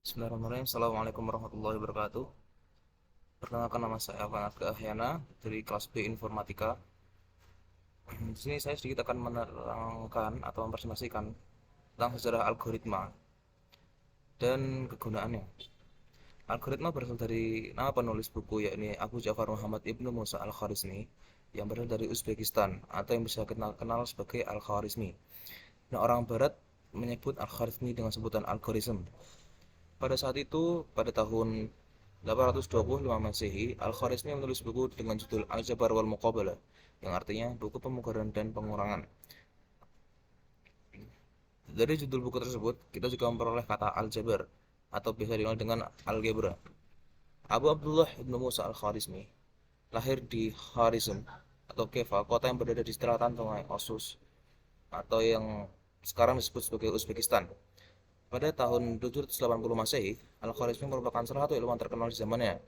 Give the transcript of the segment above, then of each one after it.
Bismillahirrahmanirrahim. Assalamualaikum warahmatullahi wabarakatuh. Perkenalkan, nama saya Afan Ahyana dari kelas B Informatika. Di sini saya sedikit akan menerangkan atau mempresentasikan tentang sejarah algoritma dan kegunaannya. Algoritma berasal dari nama penulis buku, yakni Abu Ja'far Muhammad Ibnu Musa Al-Khwarizmi, yang berasal dari Uzbekistan atau yang bisa kita kenal sebagai Al-Khwarizmi. Nah, orang Barat menyebut Al-Khwarizmi dengan sebutan algoritma. Pada saat itu, pada tahun 825 Masehi, Al-Khwarizmi menulis buku dengan judul Al-Jabar wal Muqabalah, yang artinya buku pemugaran dan pengurangan. Dari judul buku tersebut, kita juga memperoleh kata Al-Jabar, atau biasa dikenal dengan algebra. Abu Abdullah ibnu Musa Al-Khwarizmi lahir di Khwarizm atau Keva, kota yang berada di selatan sungai Osus, atau yang sekarang disebut sebagai Uzbekistan. Pada tahun 780 Masehi, Al-Khwarizmi merupakan salah satu ilmuwan terkenal di zamannya.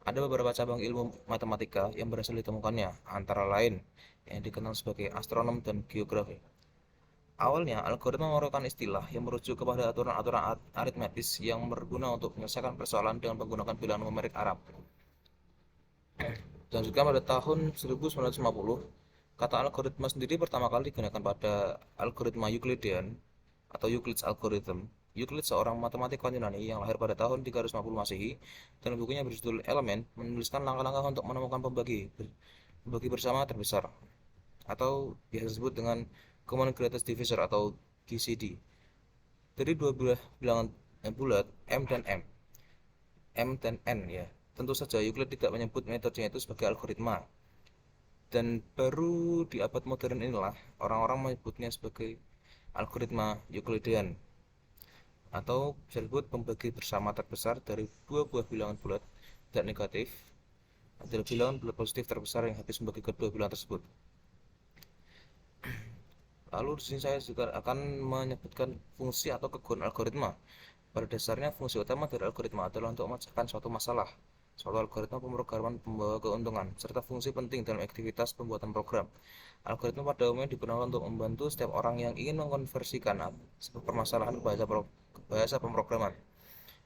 Ada beberapa cabang ilmu matematika yang berhasil ditemukannya, antara lain yang dikenal sebagai astronom dan geografi. Awalnya, algoritma merupakan istilah yang merujuk kepada aturan-aturan aritmetis yang berguna untuk menyelesaikan persoalan dengan menggunakan bilangan numerik Arab. Selanjutnya, pada tahun 1950, kata algoritma sendiri pertama kali digunakan pada algoritma Euclidean atau Euclid's algorithm. Euclid, seorang matematika Yunani yang lahir pada tahun 350 Masehi, dan bukunya berjudul Element, menuliskan langkah-langkah untuk menemukan pembagi bersama terbesar, atau biasa disebut dengan Common Greatest Divisor atau GCD, dari dua bilangan bulat M dan N ya. Tentu saja Euclid tidak menyebut metodenya itu sebagai algoritma, dan baru di abad modern inilah orang-orang menyebutnya sebagai algoritma Euclidean, atau bisa disebut pembagi bersama terbesar dari dua buah bilangan bulat dan negatif adalah bilangan bulat positif terbesar yang habis membagi kedua bilangan tersebut. Lalu di sini saya juga akan menyebutkan fungsi atau kegunaan algoritma. Pada dasarnya, fungsi utama dari algoritma adalah untuk memecahkan suatu masalah. Suatu algoritma pemrograman pembawa keuntungan, serta fungsi penting dalam aktivitas pembuatan program. Algoritma pada umumnya digunakan untuk membantu setiap orang yang ingin mengkonversikan sebuah permasalahan ke bahasa pemrograman.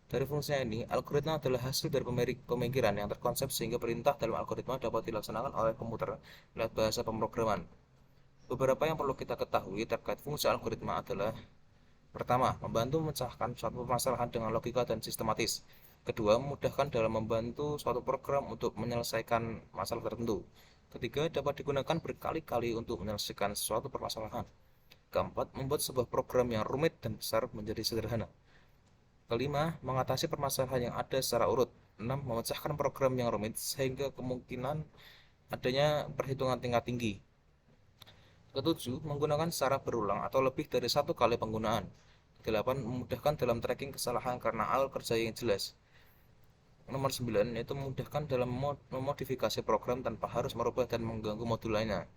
Dari fungsinya ini, algoritma adalah hasil dari pemikiran yang terkonsep sehingga perintah dalam algoritma dapat dilaksanakan oleh komputer lewat bahasa pemrograman. Beberapa yang perlu kita ketahui terkait fungsi algoritma adalah: pertama, membantu memecahkan suatu permasalahan dengan logika dan sistematis. Kedua, memudahkan dalam membantu suatu program untuk menyelesaikan masalah tertentu. Ketiga, dapat digunakan berkali-kali untuk menyelesaikan suatu permasalahan. Keempat, membuat sebuah program yang rumit dan besar menjadi sederhana. Kelima, mengatasi permasalahan yang ada secara urut. Enam, memecahkan program yang rumit sehingga kemungkinan adanya perhitungan tingkat tinggi. Ketujuh, menggunakan secara berulang atau lebih dari satu kali penggunaan. Kedelapan, memudahkan dalam tracking kesalahan karena alur kerja yang jelas. Nomor 9, yaitu memudahkan dalam memodifikasi program tanpa harus merubah dan mengganggu modul lainnya.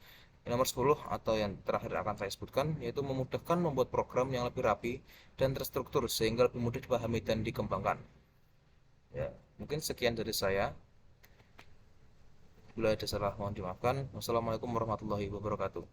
Nomor 10 atau yang terakhir akan saya sebutkan, yaitu memudahkan membuat program yang lebih rapi dan terstruktur sehingga lebih mudah dipahami dan dikembangkan. Ya, mungkin sekian dari saya. Bila ada salah mohon dimaafkan. Wassalamualaikum warahmatullahi wabarakatuh.